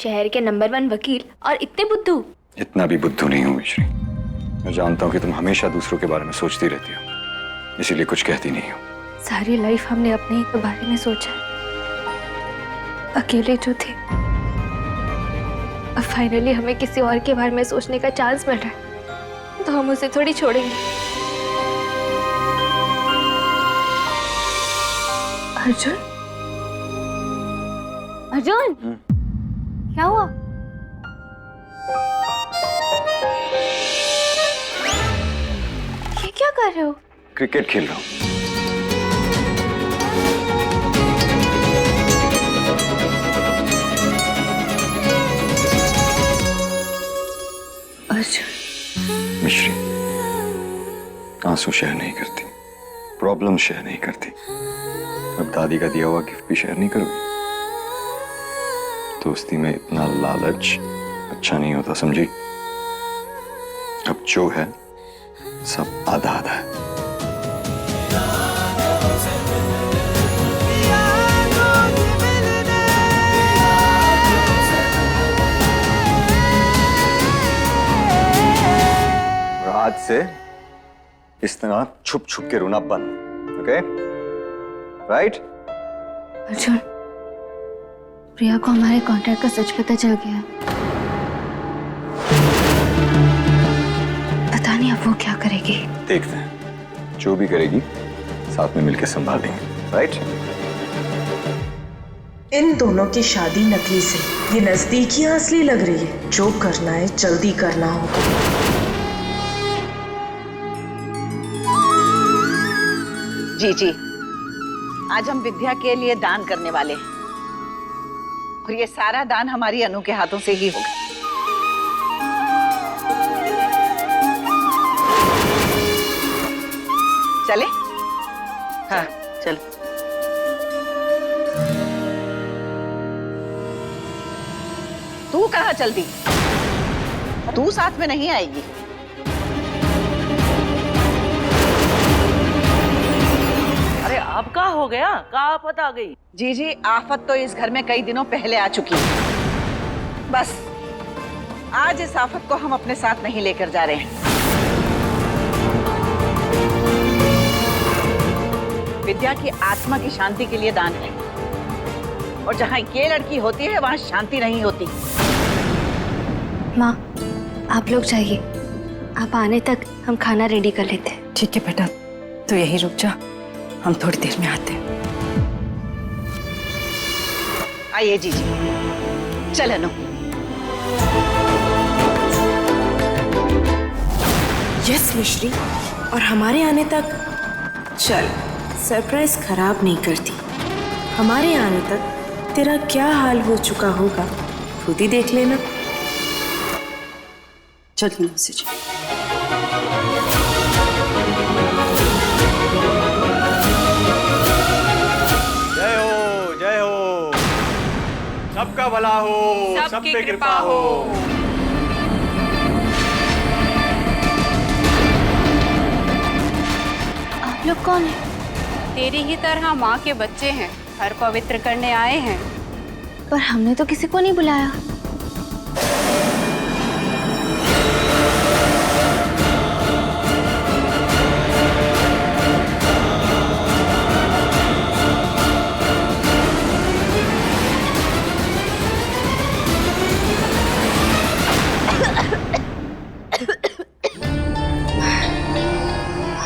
शहर के नंबर 1 वकील और इतने बुद्धू। इतना भी बुद्धू नहीं हूँ मिश्री। मैं जानता हूँ कि तुम हमेशा दूसरों के बारे में सोचती रहती हो, इसीलिए कुछ कहती नहीं हो। सारी लाइफ हमने अपने ही के बारे में सोचा, अकेले जो थे। अब फाइनली हमें किसी और के बारे में सोचने का चांस मिल रहा है, तो हम उसे थोड़ी छोड़ेंगे। अर्जुन, अर्जुन, क्या हुआ? ये क्या कर रहे हो? क्रिकेट खेल रहा हूँ। अर्जुन, मिश्री, आंसू शेयर नहीं करती, प्रॉब्लम शेयर नहीं करती। अब दादी का दिया हुआ गिफ्ट भी शेयर नहीं करोगी? दोस्ती में इतना लालच अच्छा नहीं होता, समझी? अब जो है सब आधा आधा है। और आज से इस तरह छुप छुप के रोना बंद, ओके? राइट? अर्जुन, प्रिया को हमारे कॉन्ट्रैक्ट का सच पता चल गया है। पता नहीं अब वो क्या करेगी। देखते हैं, जो भी करेगी साथ में मिलकर संभालेंगे, राइट? इन दोनों की शादी नकली से ये नजदीकियां असली लग रही है। जो करना है जल्दी करना होगा। जी जी, आज हम विद्या के लिए दान करने वाले हैं और ये सारा दान हमारी अनु के हाथों से ही होगा। चले? हाँ चलो। तू कहाँ चल दी? तू साथ में नहीं आएगी? अरे अब क्या हो गया? क्या आफत आ गई? जी जी, आफत तो इस घर में कई दिनों पहले आ चुकी है। बस आज इस आफत को हम अपने साथ नहीं लेकर जा रहे हैं। विद्या की आत्मा की शांति के लिए दान है, और जहाँ ये लड़की होती है वहाँ शांति नहीं होती। माँ, आप लोग जाइए, आप आने तक हम खाना रेडी कर लेते हैं। ठीक है बेटा, तो यहीं रुक जा, हम थोड़ी देर में आते हैं। आइए जीजी, चल अनु। यस मिश्री, और हमारे आने तक चल सरप्राइज खराब नहीं करती। हमारे आने तक तेरा क्या हाल हो चुका होगा खुद ही देख लेना। चल मुझसे चल। जय हो, जय हो, सबका भला हो, सब पे कृपा हो। आप लोग कौन है? तेरी ही तरह माँ के बच्चे हैं, घर पवित्र करने आए हैं। पर हमने तो किसी को नहीं बुलाया।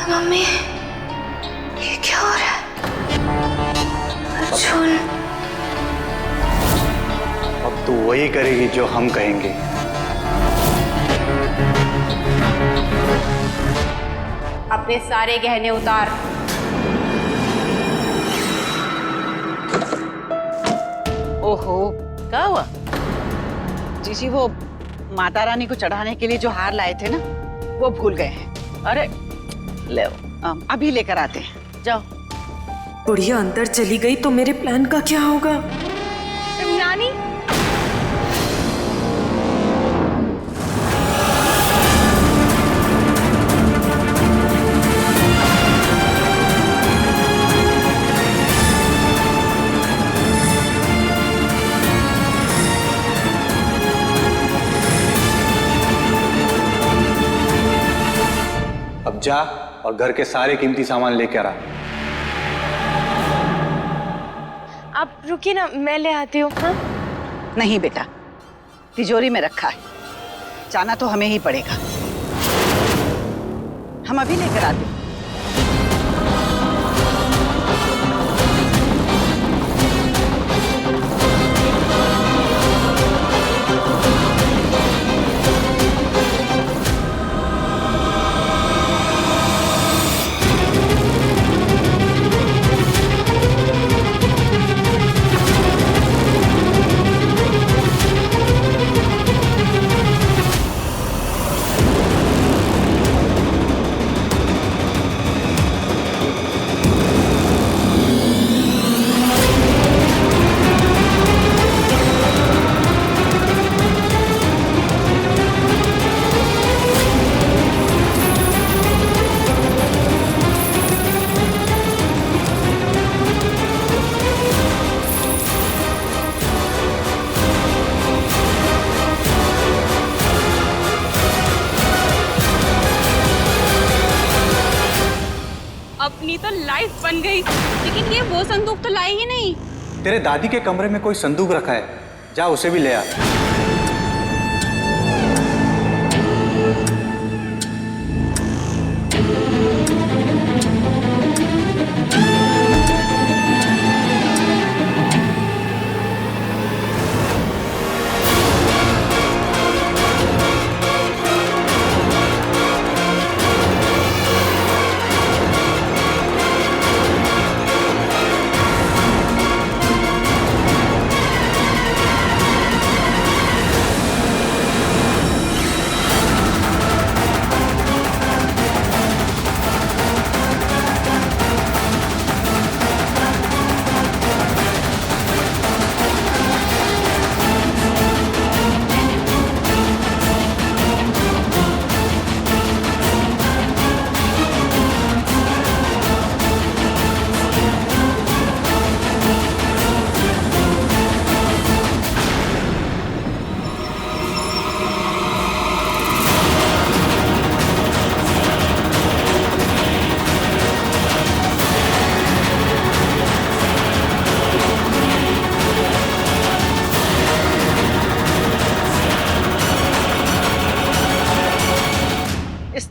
मम्मी, ये क्या हो रहा है? अर्जुन, अब तू वही करेगी जो हम कहेंगे। अपने सारे गहने उतार। ओहो, क्या हुआ? जीजी, वो माता रानी को चढ़ाने के लिए जो हार लाए थे ना, वो भूल गए हैं। अरे ले अभी लेकर आते हैं, जाओ। बुढ़िया अंदर चली गई तो मेरे प्लान का क्या होगा? नानी, अब जा और घर के सारे कीमती सामान लेकर आ। आप रुकिए ना, मैं ले आती हूँ। हाँ? नहीं बेटा, तिजोरी में रखा है, जाना तो हमें ही पड़ेगा। हम अभी लेकर आते हैं। अपनी तो लाइफ बन गई, लेकिन ये वो संदूक तो लाई ही नहीं। तेरे दादी के कमरे में कोई संदूक रखा है, जा उसे भी ले आ।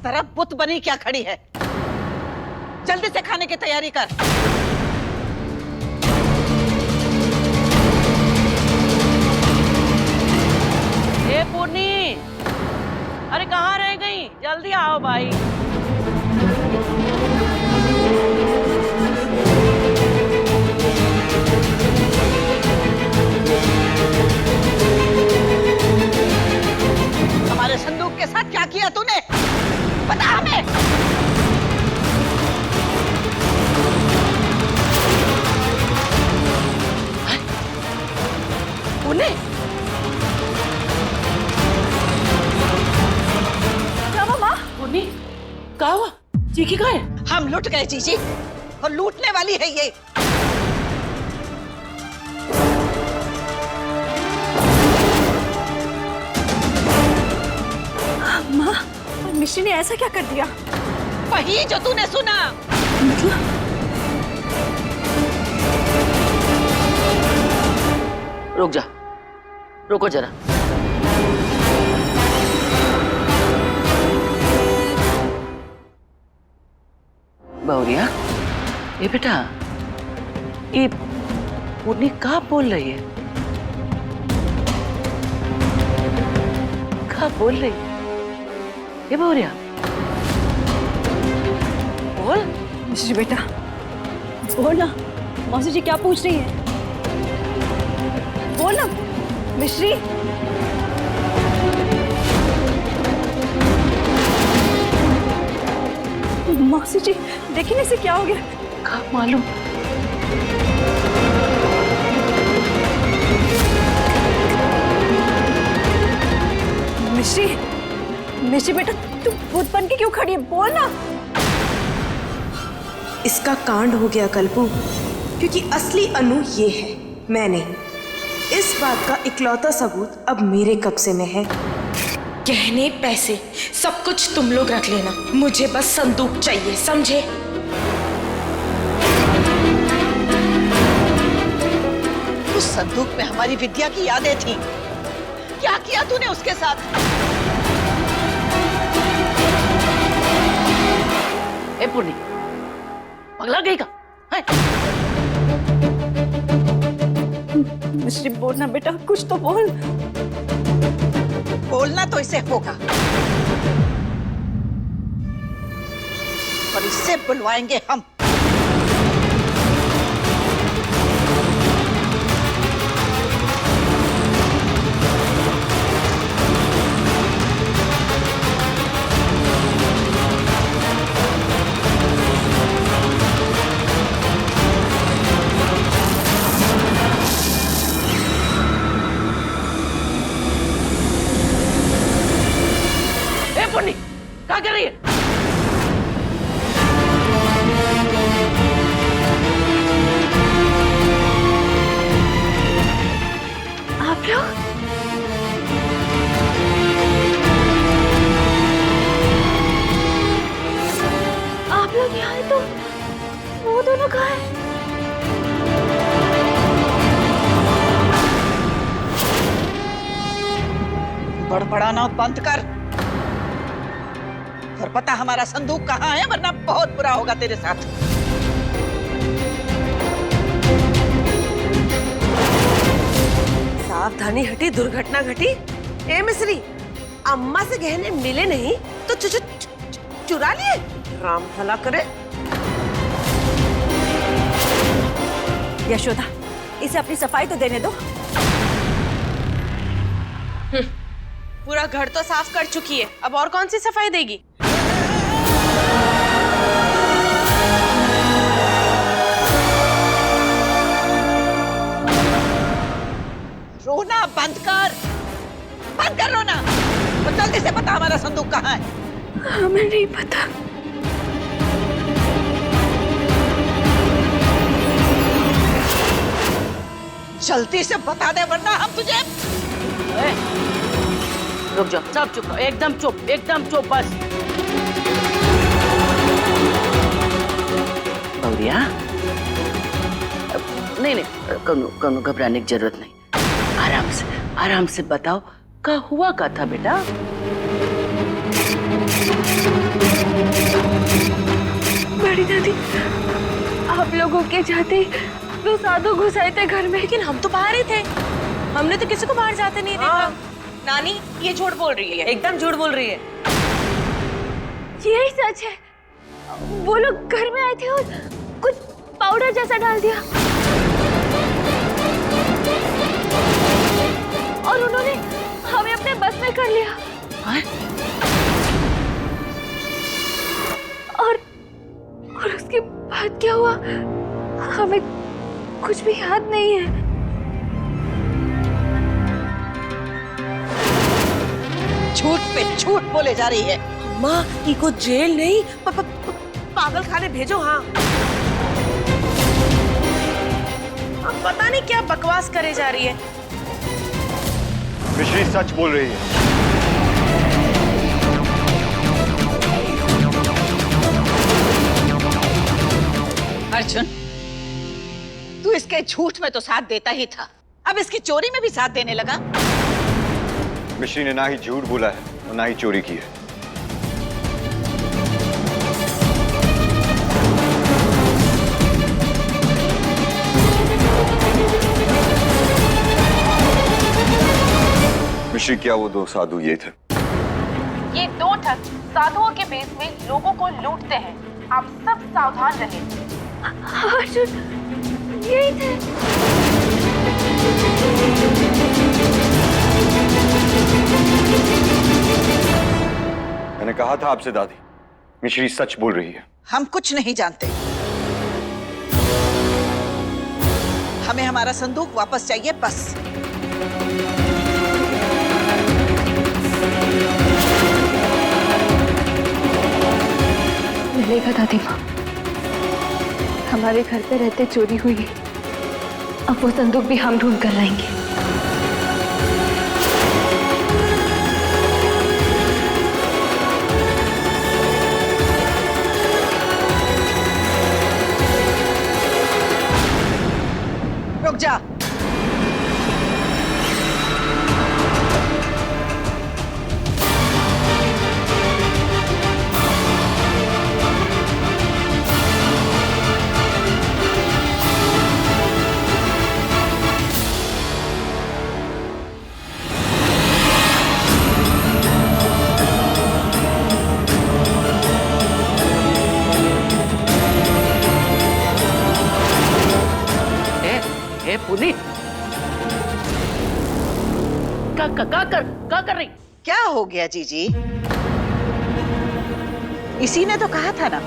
तरफ बुत बनी क्या खड़ी है? जल्दी से खाने की तैयारी कर। ए पूर्णी, अरे कहाँ रह गई? जल्दी आओ भाई। हमारे संदूक के साथ क्या किया तूने? बता हमें। पूर्णी, क्या हुआ माँ? पूर्णी, क्या हुआ? चीखी कहाँ है? हम लुट गए जीजी, और लूटने वाली है ये। माँ, मिश्री ने ऐसा क्या कर दिया? वही जो तूने सुना। रुक जा, रुको जरा। बहुरिया, ये बेटा, ये पूर्णी क्या बोल रही है? क्या बोल रही है? ये बहुरिया, बोल। मिश्री बेटा, बोल ना, मौसी जी क्या पूछ रही है? बोल ना, मिश्री। मौसी जी, देखिए इसे क्या हो गया? क्या मालूम? मिश्री, मिश्री बेटा, तू भूत बन के क्यों खड़ी है? बोल ना। इसका कांड हो गया कल्पू, क्योंकि असली अनु ये है, मैं नहीं। इस बात का इकलौता सबूत अब मेरे कब्जे में है। गहने, पैसे सब कुछ तुम लोग रख लेना, मुझे बस संदूक चाहिए, समझे? उस संदूक में हमारी विद्या की यादें थी। क्या किया तूने उसके साथ? ए पूर्णी, पगला गई का? मिश्री बोलना बेटा, कुछ तो बोल। बोलना तो इसे होगा, और इससे बुलवाएंगे हम। पूर्णी, क्या कर रही है? आप लोग? आप लोग यहाँ हैं तो वो दोनों कहाँ हैं? बड़बड़ाना बंद कर और पता हमारा संदूक कहाँ है, वरना बहुत बुरा होगा तेरे साथ। सावधानी हटी, दुर्घटना घटी। ए मिश्री, अम्मा से गहने मिले नहीं तो चुरा लिए? राम भला करे। यशोदा, इसे अपनी सफाई तो देने दो। पूरा घर तो साफ कर चुकी है, अब और कौन सी सफाई देगी? रोना बंद कर, बंद कर रोना। तो जल्दी से बता हमारा संदूक कहाँ है। हमें नहीं पता। जल्दी से बता दे, वरना हम तुझे। रुक जाओ, सब चुप रहो, एकदम चुप, एकदम चुप बस। गौरिया, नहीं नहीं, कौनो घबराने की जरूरत नहीं। आराम से बताओ, क्या हुआ का था बेटा? बड़ी दादी, आप लोगों के जाते ही दो साधु घुस आए थे घर में। लेकिन हम तो बाहर ही थे, हमने तो किसी को बाहर जाते नहीं देखा। नानी, ये झूठ बोल रही है, एकदम झूठ बोल रही है। यही सच है, वो लोग घर में आए थे और कुछ पाउडर जैसा डाल दिया और उन्होंने हमें अपने बस में कर लिया। और उसके बाद क्या हुआ हमें कुछ भी याद नहीं है। झूठ पे झूठ बोले जा रही है। माँ, इको जेल नहीं पागल खाने भेजो। हाँ, अब पता नहीं क्या बकवास करे जा रही है। मिश्री सच बोल रही है। अर्जुन, तू इसके झूठ में तो साथ देता ही था, अब इसकी चोरी में भी साथ देने लगा। मिश्री ने ना ही झूठ बोला है और ना ही चोरी की है। मिश्री, क्या वो दो साधु ये थे? ये दो ठग साधुओं के बेस में लोगों को लूटते हैं, आप सब सावधान रहें। अर्जुन, यही थे। मैंने कहा था आपसे दादी, मिश्री सच बोल रही है। हम कुछ नहीं जानते, हमें हमारा संदूक वापस चाहिए बस। मिलेगा दादी माँ, हमारे घर पे रहते चोरी हुई है, अब वो संदूक भी हम ढूंढ कर लाएंगे। पुनीत का कर रही? क्या हो गया जीजी? इसी ने तो कहा था ना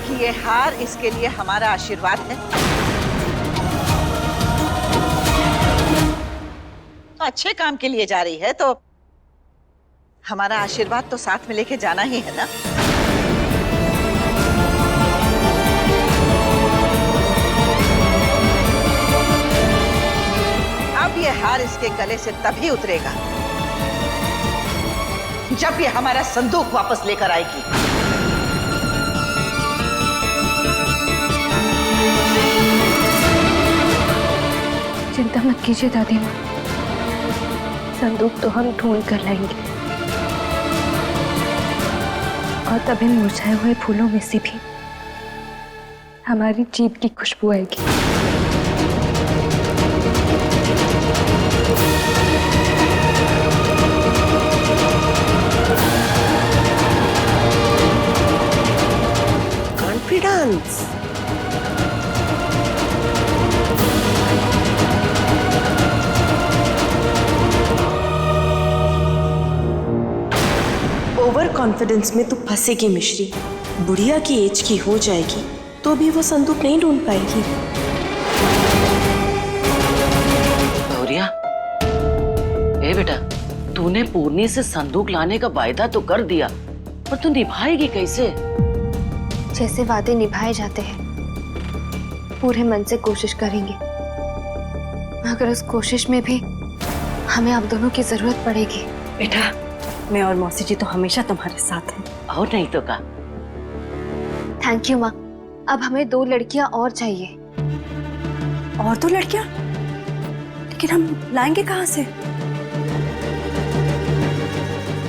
कि ये हार इसके लिए हमारा आशीर्वाद है। तो अच्छे काम के लिए जा रही है तो हमारा आशीर्वाद तो साथ में लेके जाना ही है ना। अब ये हार इसके गले से तभी उतरेगा जब ये हमारा संदूक वापस लेकर आएगी। चिंता मत कीजिए दादी माँ, संदूक तो हम ढूंढ कर लाएंगे और तब इन मुरझाए हुए फूलों में से भी हमारी जीत की खुशबू आएगी। कॉन्फिडेंस। ओवर कॉन्फिडेंस में तू फंसेगी मिश्री। बुढ़िया की एज की हो जाएगी तो भी वो संदूक नहीं ढूंढ पाएगी। गौरिया, ए बेटा, तूने पूर्णी से संदूक लाने का वायदा तो कर दिया, पर तू निभाएगी कैसे? जैसे वादे निभाए जाते हैं, पूरे मन से कोशिश करेंगे, मगर उस कोशिश में भी हमें आप दोनों की जरूरत पड़ेगी। बेटा, मैं और मौसी जी तो हमेशा तुम्हारे साथ हैं। और नहीं तो का। थैंक यू माँ। अब हमें 2 लड़कियां और चाहिए। और 2 लड़कियां? लेकिन हम लाएंगे कहाँ से?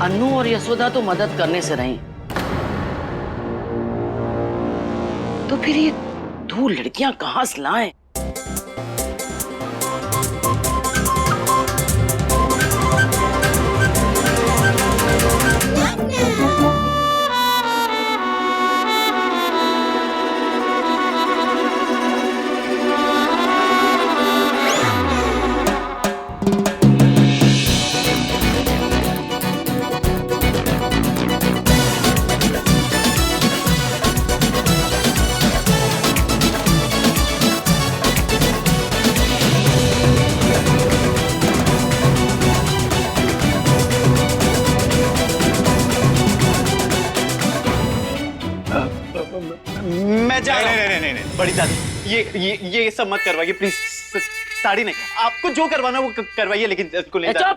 अन्नू और यशोदा तो मदद करने से रही, तो फिर ये 2 लड़कियां कहाँ से लाएं? मैं जा रहा हूं। नहीं, बड़ी दादी, ये सब मत करवाइए प्लीज। साड़ी नहीं, आपको जो करवाना वो करवाइए, लेकिन इसको ले जा।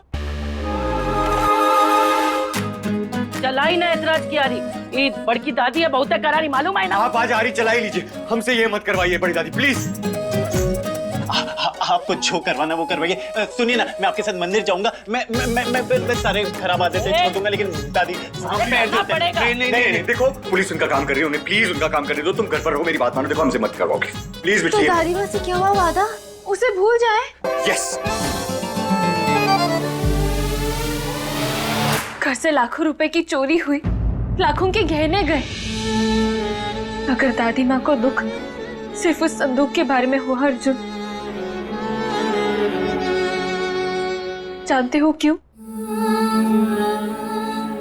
चलाई ना ऐतराज की आ रही। ये बड़की दादी है, बहुत करारी, मालूम है ना? आप आज आ रही, चला ही लीजिए, हमसे ये मत करवाइए बड़ी दादी प्लीज। आपको जो करवाना वो करवाइए। सुनिए ना, मैं आपके साथ मंदिर जाऊंगा। मैं सारे खराब आदतें से छोड़ दूंगा, लेकिन दादी नहीं, देखो पुलिस उनका काम कर रही है, उन्हें प्लीज उनका काम करने दो। तुम घर पर रहो, मेरी बात मानो, देखो हमसे मत करवाओ प्लीज। तो दादी माँ से क्या हुआ वादा? उसे भूल जाए। यस। घर से लाखों रुपए की चोरी हुई, लाखों के गहने गए, अगर दादी माँ को दुख सिर्फ उस संदूक के बारे में हुआ अर्जुन, जानते हो क्यों?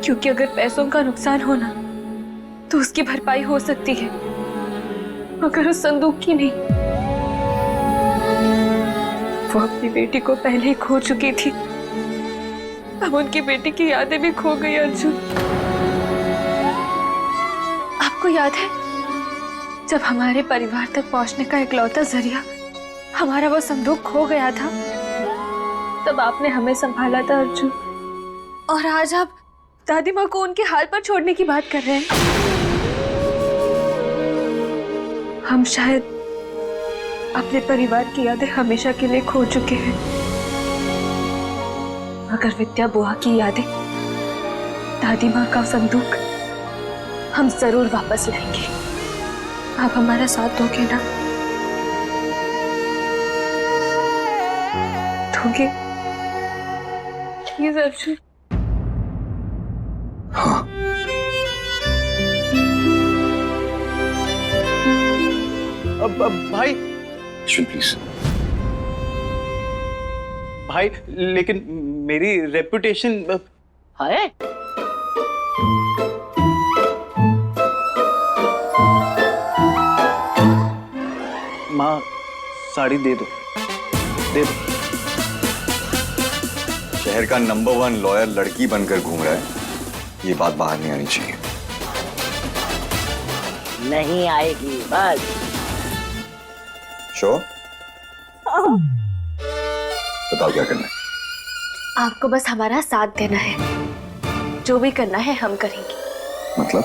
क्योंकि अगर पैसों का नुकसान होना तो उसकी भरपाई हो सकती है, मगर उस संदूक की नहीं। वो अपनी बेटी को पहले ही खो चुकी थी, अब उनकी बेटी की यादें भी खो गई। अर्जुन, आपको याद है जब हमारे परिवार तक पहुंचने का इकलौता जरिया हमारा वो संदूक खो गया था, तब आपने हमें संभाला था अर्जुन, और आज आप दादी माँ को उनके हाल पर छोड़ने की बात कर रहे हैं। हम शायद अपने परिवार की यादें हमेशा के लिए खो चुके हैं, मगर विद्या बुआ की यादें, दादी माँ का संदूक हम जरूर वापस लाएंगे। आप हमारा साथ दोगे ना? दोगे प्लीज अर्जुन? हाँ। अब भाई प्लीज। भाई लेकिन मेरी रेपुटेशन। है माँ साड़ी दे दो, दे दो। शहर का नंबर 1 लॉयर लड़की बनकर घूम रहा है, ये बात बाहर नहीं आनी चाहिए। नहीं आएगी बस। श्योर? बताओ क्या करना है। आपको बस हमारा साथ देना है, जो भी करना है हम करेंगे। मतलब